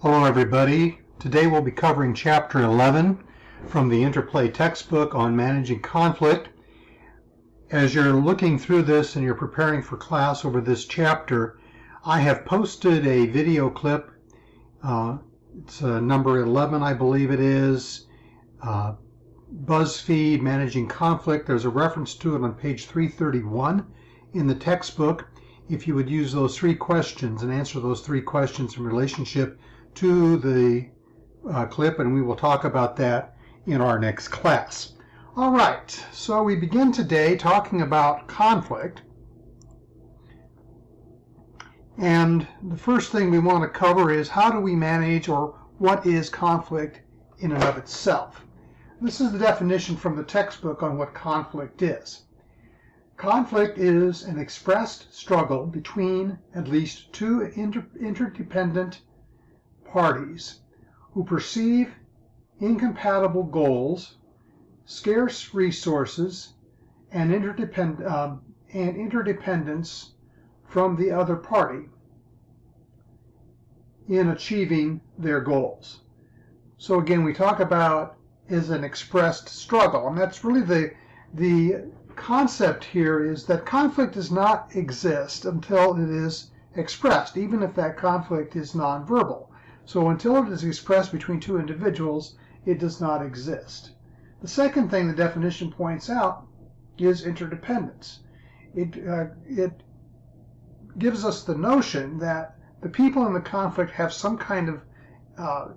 Hello everybody. Today we'll be covering Chapter 11 from the Interplay textbook on managing conflict. As you're looking through this and you're preparing for class over this chapter, I have posted a video clip. It's number 11, I believe it is. BuzzFeed Managing Conflict. There's a reference to it on page 331 in the textbook. If you would use those three questions and answer those three questions in relationship to the clip, and we will talk about that in our next class. All right, so we begin today talking about conflict. And the first thing we want to cover is how do we manage, or what is conflict in and of itself? This is the definition from the textbook on what conflict is. Conflict is an expressed struggle between at least two interdependent parties who perceive incompatible goals, scarce resources, and interdependence from the other party in achieving their goals. So again, we talk about is an expressed struggle, and that's really the concept here is that conflict does not exist until it is expressed, even if that conflict is nonverbal. So until it is expressed between two individuals, it does not exist. The second thing the definition points out is interdependence. It gives us the notion that the people in the conflict have some kind of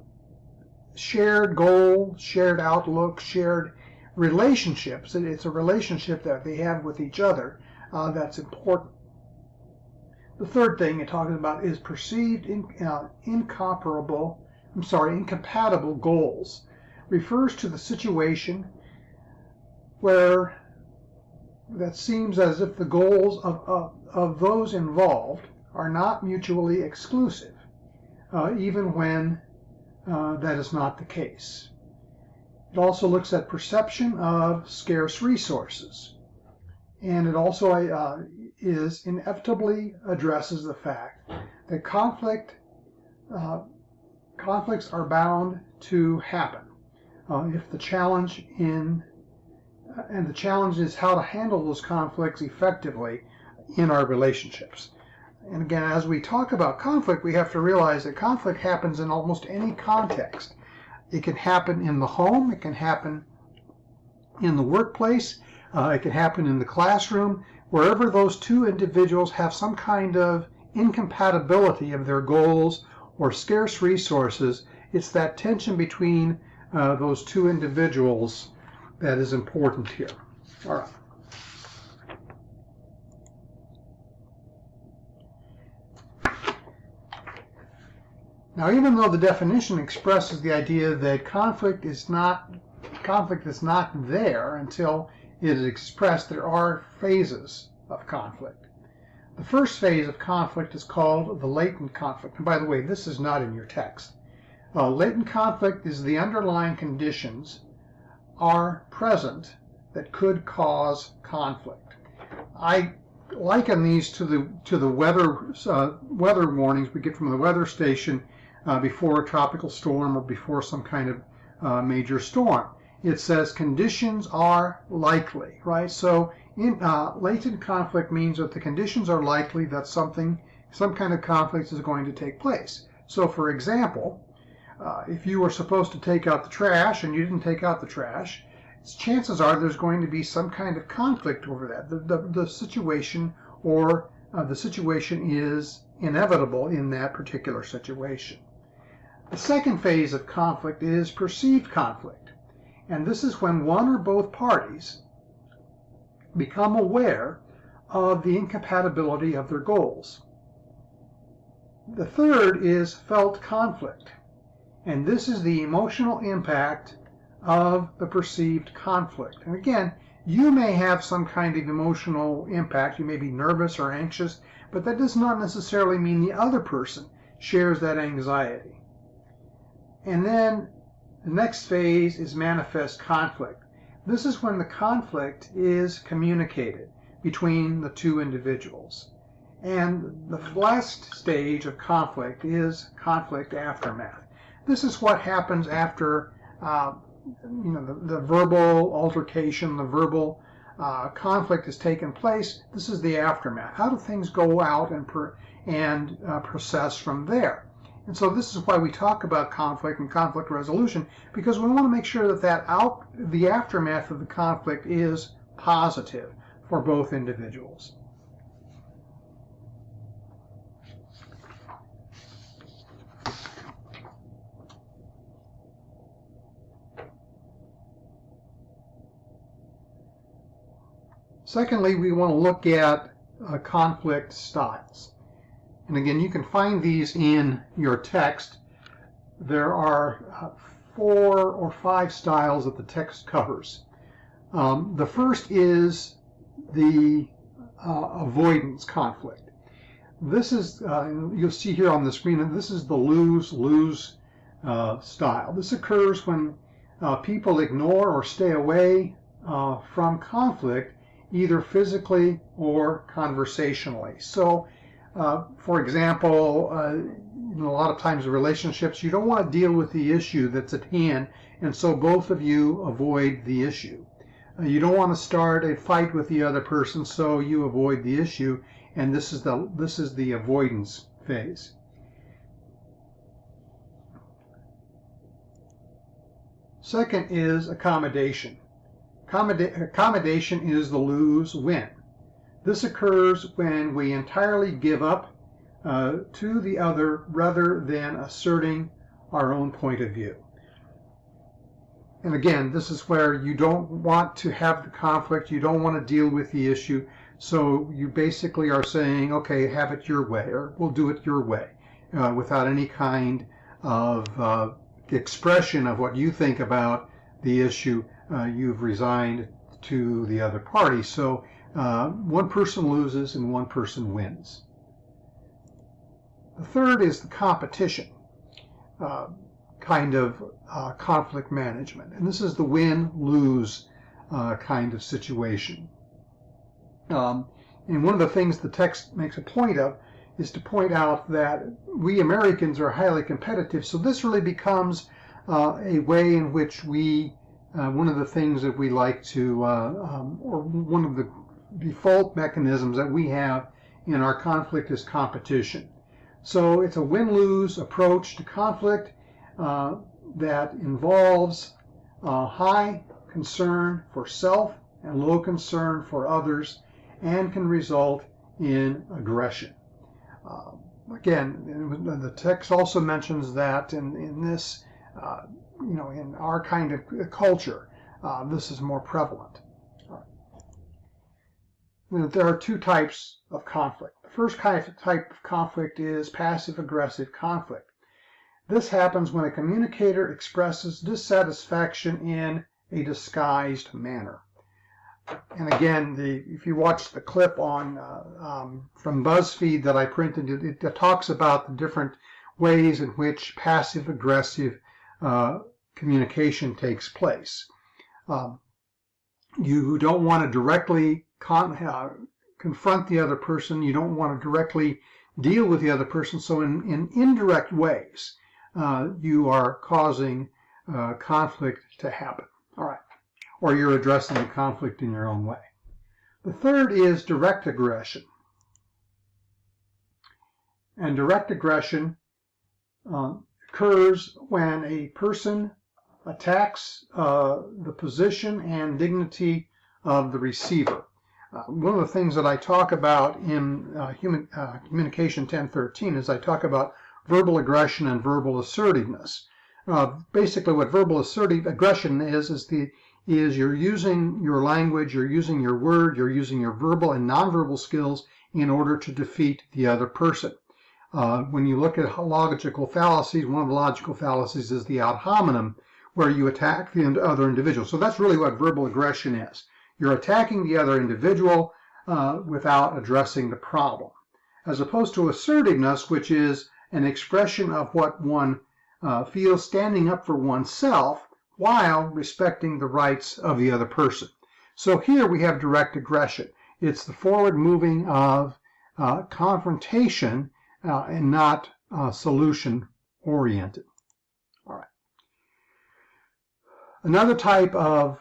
shared goal, shared outlook, shared relationships. It's a relationship that they have with each other that's important. The third thing it talks about is perceived incompatible goals. Refers to the situation where that seems as if the goals of those involved are not mutually exclusive, even when that is not the case. It also looks at perception of scarce resources. And it also inevitably addresses the fact that conflicts are bound to happen. If the challenge is how to handle those conflicts effectively in our relationships. And again, as we talk about conflict, we have to realize that conflict happens in almost any context. It can happen in the home, it can happen in the workplace, it can happen in the classroom, wherever those two individuals have some kind of incompatibility of their goals or scarce resources. It's that tension between those two individuals that is important here. All right. Now, even though the definition expresses the idea that conflict is not there until it is expressed, there are phases of conflict. The first phase of conflict is called the latent conflict. And by the way, this is not in your text. Latent conflict is the underlying conditions are present that could cause conflict. I liken these to the weather warnings we get from the weather station before a tropical storm or before some kind of major storm. It says conditions are likely, right? So latent conflict means that the conditions are likely that some kind of conflict is going to take place. So for example, if you were supposed to take out the trash and you didn't take out the trash, chances are there's going to be some kind of conflict over that. The situation is inevitable in that particular situation. The second phase of conflict is perceived conflict. And this is when one or both parties become aware of the incompatibility of their goals. The third is felt conflict. And this is the emotional impact of the perceived conflict. And again, you may have some kind of emotional impact. You may be nervous or anxious, but that does not necessarily mean the other person shares that anxiety. And then the next phase is manifest conflict. This is when the conflict is communicated between the two individuals. And the last stage of conflict is conflict aftermath. This is what happens after the verbal altercation, the verbal conflict has taken place. This is the aftermath. How do things go out and process from there? And so this is why we talk about conflict and conflict resolution, because we want to make sure that the aftermath of the conflict is positive for both individuals. Secondly, we want to look at conflict styles. And again, you can find these in your text. There are 4 or 5 styles that the text covers. The first is the avoidance conflict. This is, you'll see here on the screen, and this is the lose-lose style. This occurs when people ignore or stay away from conflict, either physically or conversationally. So, for example, a lot of times in relationships, you don't want to deal with the issue that's at hand, and so both of you avoid the issue. You don't want to start a fight with the other person, so you avoid the issue, and this is the avoidance phase. Second is accommodation. Accommodation is the lose-win. This occurs when we entirely give up to the other rather than asserting our own point of view. And again, this is where you don't want to have the conflict, you don't want to deal with the issue, so you basically are saying, okay, have it your way, or we'll do it your way, without any kind of expression of what you think about the issue. You've resigned to the other party. So one person loses and one person wins. The third is the competition kind of conflict management. And this is the win-lose kind of situation. And one of the things the text makes a point of is to point out that we Americans are highly competitive. So this really becomes a way in which we one of the things that we like to, or one of the default mechanisms that we have in our conflict is competition. So it's a win-lose approach to conflict that involves high concern for self and low concern for others, and can result in aggression. Again, the text also mentions that in this in our kind of culture, this is more prevalent. There are 2 types of conflict. The first type of conflict is passive-aggressive conflict. This happens when a communicator expresses dissatisfaction in a disguised manner. And again, if you watch the clip on from BuzzFeed that I printed, it talks about the different ways in which passive-aggressive communication takes place. You don't want to directly confront the other person. You don't want to directly deal with the other person. So in indirect ways, you are causing conflict to happen. All right. Or you're addressing the conflict in your own way. The third is direct aggression. And direct aggression occurs when a person attacks the position and dignity of the receiver. One of the things that I talk about in Communication 1013 is I talk about verbal aggression and verbal assertiveness. Basically what verbal aggression is you're using your language, you're using your word, you're using your verbal and nonverbal skills in order to defeat the other person. When you look at logical fallacies, one of the logical fallacies is the ad hominem, where you attack the other individual. So that's really what verbal aggression is. You're attacking the other individual without addressing the problem, as opposed to assertiveness, which is an expression of what one feels, standing up for oneself while respecting the rights of the other person. So here we have direct aggression. It's the forward moving of confrontation and not solution oriented. All right. Another type of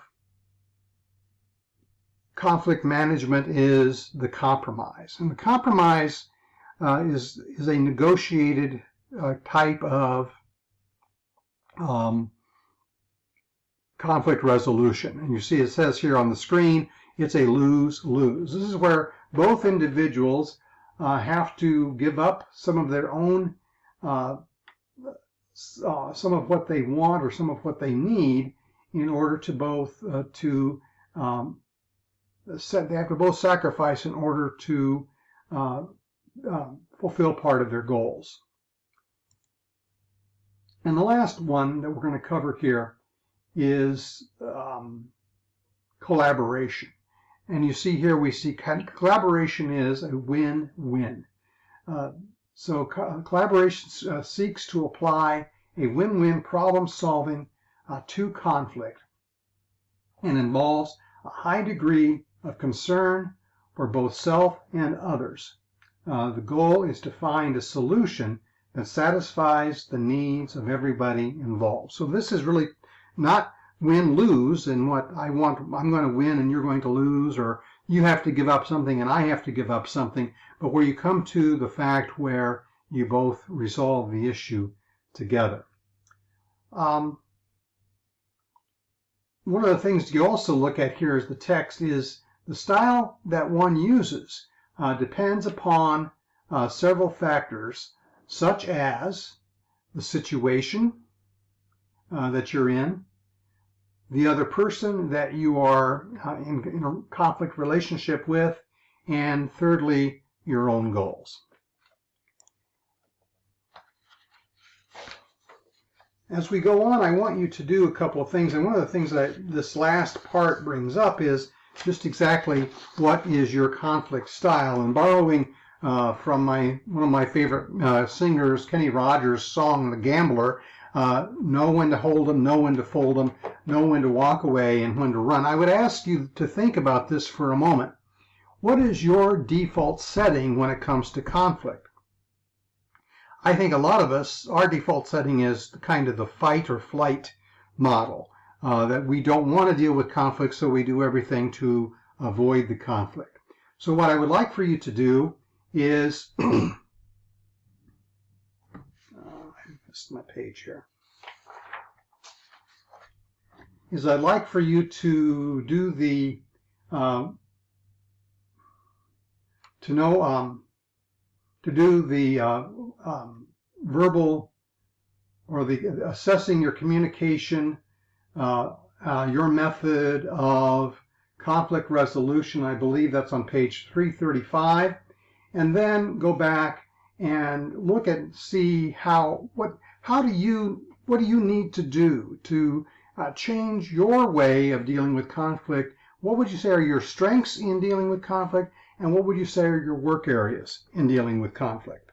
conflict management is the compromise. And the compromise is a negotiated type of conflict resolution. And you see it says here on the screen, it's a lose-lose. This is where both individuals have to give up some of their own, some of what they want or some of what they need in order to both they have to both sacrifice in order to fulfill part of their goals. And the last one that we're going to cover here is collaboration. And you see here, we see collaboration is a win-win. So collaboration seeks to apply a win-win problem solving to conflict and involves a high degree of concern for both self and others. The goal is to find a solution that satisfies the needs of everybody involved. So this is really not win-lose and what I want, I'm going to win and you're going to lose, or you have to give up something and I have to give up something, but where you come to the fact where you both resolve the issue together. One of the things you also look at here is the text is the style that one uses depends upon several factors, such as the situation that you're in, the other person that you are in a conflict relationship with, and thirdly, your own goals. As we go on, I want you to do a couple of things, and one of the things that this last part brings up is just exactly what is your conflict style. And borrowing from one of my favorite singers, Kenny Rogers' song, The Gambler, know when to hold them, know when to fold them, know when to walk away and when to run. I would ask you to think about this for a moment. What is your default setting when it comes to conflict? I think a lot of us, our default setting is kind of the fight or flight model, that we don't want to deal with conflict, so we do everything to avoid the conflict. So what I would like for you to do is, I missed my page here, is I'd like for you to do the, verbal or the assessing your communication, your method of conflict resolution. I believe that's on page 335, and then go back and look and see what do you need to do to change your way of dealing with conflict. What would you say are your strengths in dealing with conflict, and what would you say are your work areas in dealing with conflict?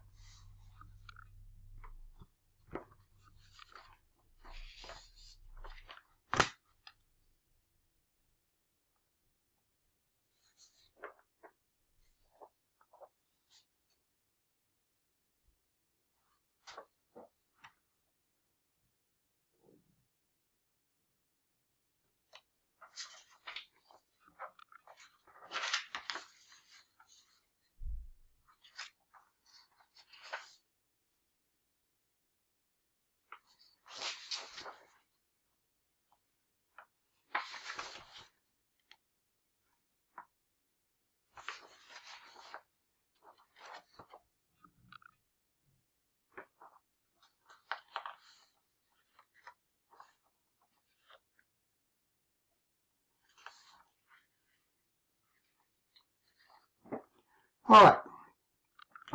All right.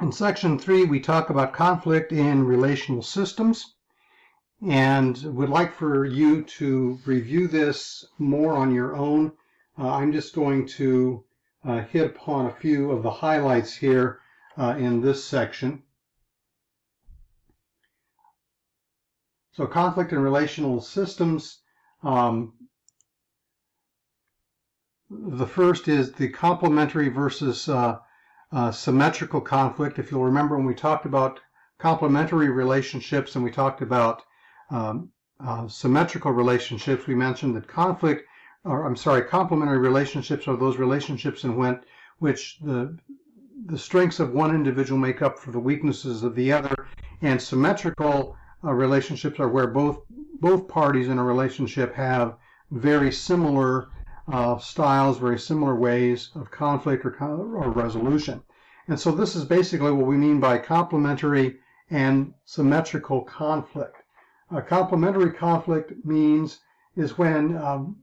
In section 3, we talk about conflict in relational systems, and would like for you to review this more on your own. I'm just going to hit upon a few of the highlights here in this section. So conflict in relational systems, the first is the complementary versus Symmetrical conflict, if you'll remember when we talked about complementary relationships and we talked about symmetrical relationships, we mentioned that complementary relationships are those relationships in which the strengths of one individual make up for the weaknesses of the other, and symmetrical relationships are where both parties in a relationship have very similar styles, very similar ways of conflict or resolution. And so this is basically what we mean by complementary and symmetrical conflict. Complementary conflict is when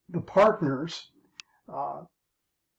the partners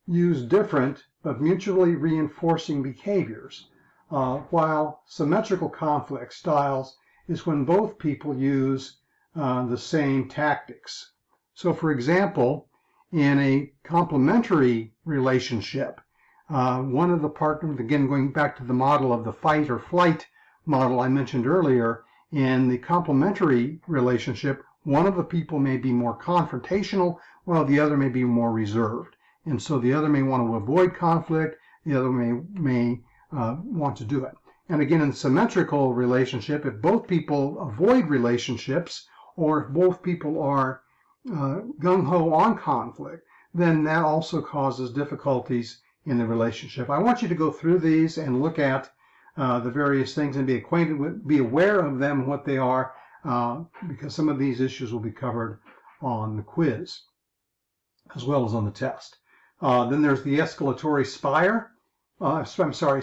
use different but mutually reinforcing behaviors, while symmetrical conflict styles is when both people use the same tactics. So for example, in a complementary relationship, one of the partners, again going back to the model of the fight or flight model I mentioned earlier, in the complementary relationship, one of the people may be more confrontational while the other may be more reserved. And so the other may want to avoid conflict, the other may want to do it. And again, in the symmetrical relationship, if both people avoid relationships, or if both people are gung-ho on conflict, then that also causes difficulties in the relationship. I want you to go through these and look at the various things and be aware of them, what they are, because some of these issues will be covered on the quiz as well as on the test. Then there's the escalatory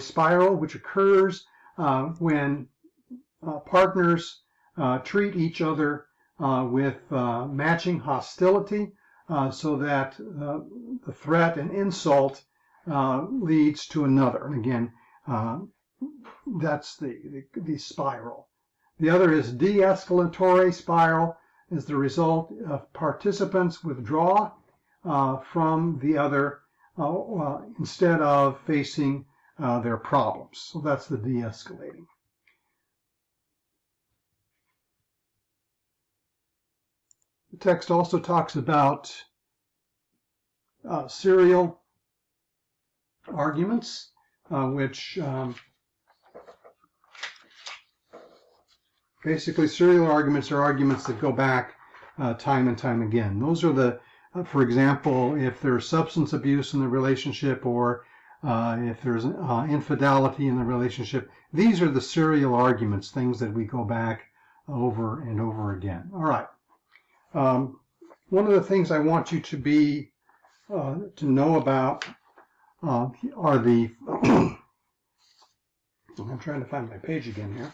spiral, which occurs when partners treat each other with matching hostility, so that the threat and insult leads to another. And again, that's the spiral. The other is de-escalatory spiral, is the result of participants withdraw from the other instead of facing their problems. So that's the de-escalating. The text also talks about serial arguments, which basically serial arguments are arguments that go back time and time again. Those are for example, if there's substance abuse in the relationship, or if there's infidelity in the relationship, these are the serial arguments, things that we go back over and over again. All right. One of the things I want you to know about are the I'm trying to find my page again here.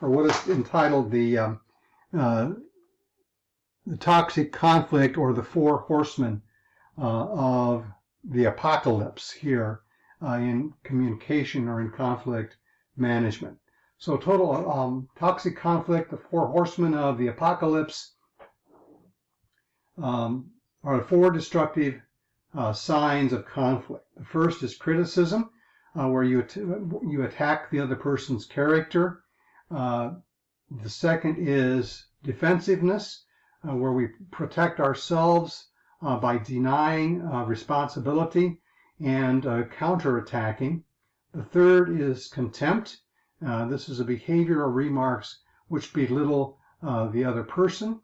Or what is entitled the toxic conflict, or the four horsemen of the apocalypse here in communication or in conflict management. So total toxic conflict, the four horsemen of the apocalypse, are the four destructive signs of conflict. The first is criticism, where you attack the other person's character. The second is defensiveness, where we protect ourselves by denying responsibility and counterattacking. The third is contempt. This is a behavior or remarks which belittle the other person.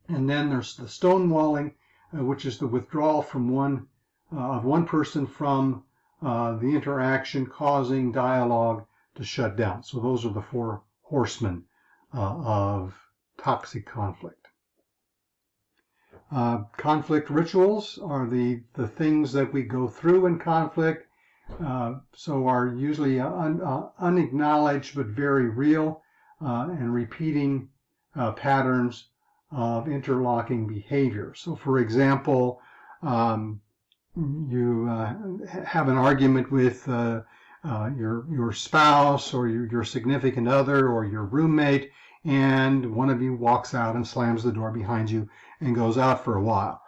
And then there's the stonewalling, which is the withdrawal from one person from the interaction, causing dialogue to shut down. So those are the four horsemen of toxic conflict. Conflict rituals are the things that we go through in conflict, so are usually unacknowledged but very real, and repeating patterns of interlocking behavior. So for example, you have an argument with your spouse or your significant other or your roommate, and one of you walks out and slams the door behind you and goes out for a while.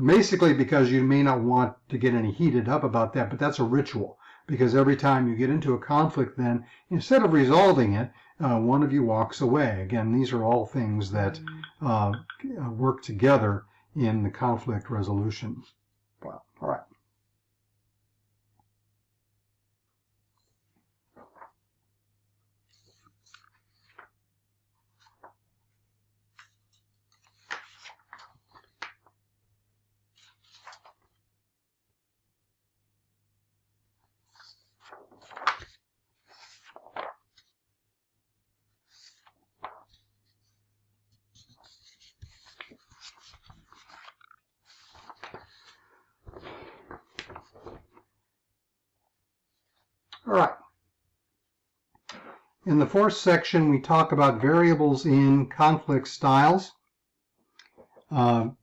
Basically because you may not want to get any heated up about that, but that's a ritual. because every time you get into a conflict, then instead of resolving it, one of you walks away. Again, these are all things that work together in the conflict resolution. Well, all right. All right. In the fourth section, we talk about variables in conflict styles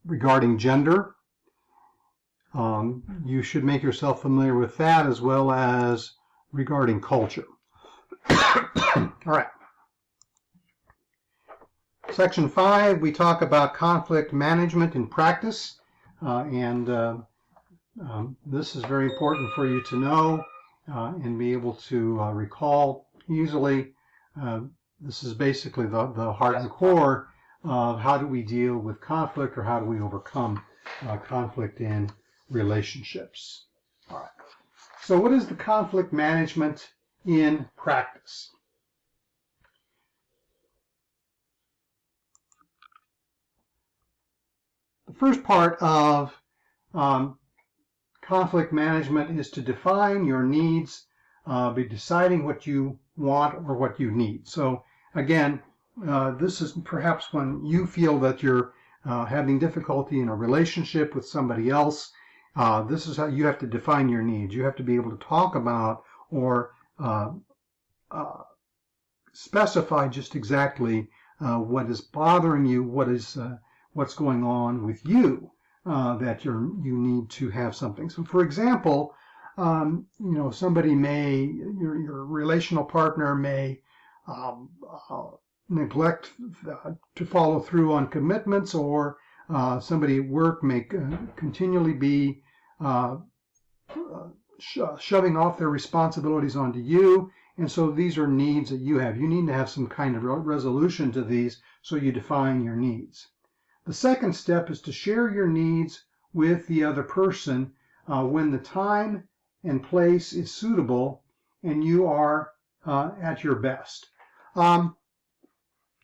regarding gender. You should make yourself familiar with that as well as regarding culture. All right. Section 5, we talk about conflict management in practice, this is very important for you to know and be able to recall easily. This is basically the heart and core of how do we deal with conflict, or how do we overcome conflict in relationships. All right. So what is the conflict management in practice? The first part of conflict management is to define your needs, be deciding what you want or what you need. So again, this is perhaps when you feel that you're having difficulty in a relationship with somebody else. This is how you have to define your needs. You have to be able to talk about or specify just exactly what is bothering you, what's going on with you, that you need to have something. So for example, somebody your relational partner may neglect to follow through on commitments, or somebody at work may continually be shoving off their responsibilities onto you. And so these are needs that you have. You need to have some kind of resolution to these, so you define your needs. The second step is to share your needs with the other person when the time and place is suitable and you are at your best. I'm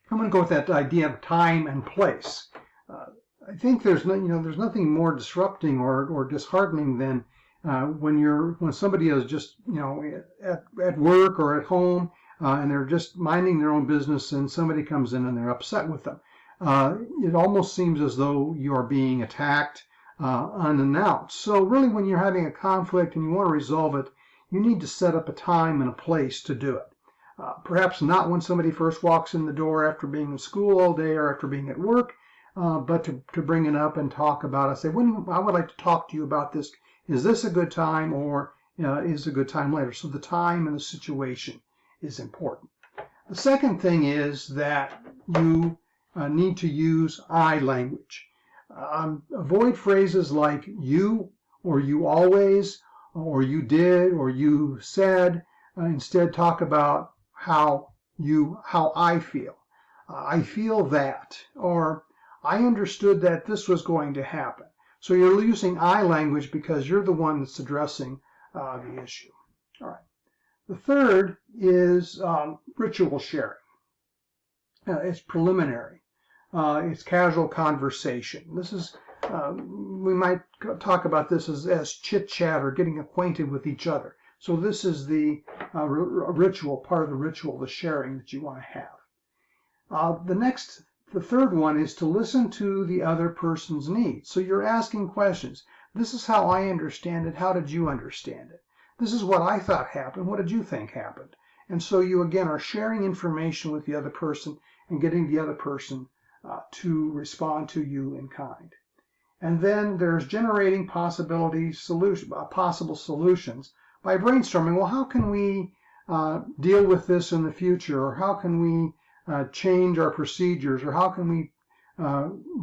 going to go with that idea of time and place. I think there's nothing more disrupting or disheartening than when somebody is just at work or at home and they're just minding their own business, and somebody comes in and they're upset with them. It almost seems as though you are being attacked unannounced. So really, when you're having a conflict and you want to resolve it, you need to set up a time and a place to do it. Perhaps not when somebody first walks in the door after being in school all day or after being at work, but to bring it up and talk about it. Say, I would like to talk to you about this. Is this a good time, or is a good time later? So the time and the situation is important. The second thing is that you need to use I language. Avoid phrases like you, or you always, or you did, or you said. Instead, talk about how I feel. I feel that, or I understood that this was going to happen. So you're using I language because you're the one that's addressing the issue. All right. The third is ritual sharing. It's preliminary. It's casual conversation. This is, we might talk about this as chit-chat or getting acquainted with each other. So this is the ritual, part of the ritual, the sharing that you want to have. The third one is to listen to the other person's needs. So you're asking questions. This is how I understand it. How did you understand it? This is what I thought happened. What did you think happened? And so you, again, are sharing information with the other person and getting the other person to respond to you in kind. And then there's generating possible solutions by brainstorming. Well, how can we deal with this in the future? Or how can we change our procedures? Or how can we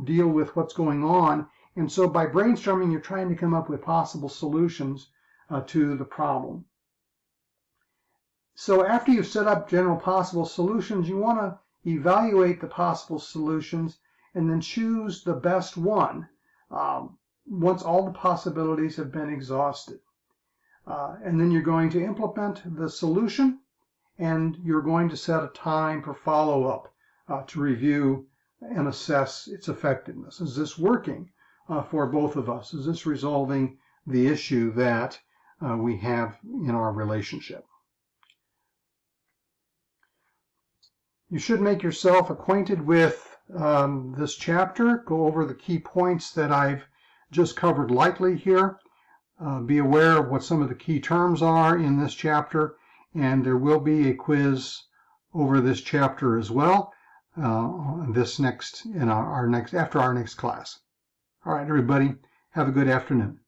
deal with what's going on? And so by brainstorming, you're trying to come up with possible solutions to the problem. So after you've set up general possible solutions, you want to evaluate the possible solutions and then choose the best one once all the possibilities have been exhausted. And then you're going to implement the solution, and you're going to set a time for follow-up to review and assess its effectiveness. Is this working for both of us? Is this resolving the issue that we have in our relationship? You should make yourself acquainted with this chapter. Go over the key points that I've just covered lightly here. Be aware of what some of the key terms are in this chapter, and there will be a quiz over this chapter as well after our next class. All right, everybody, have a good afternoon.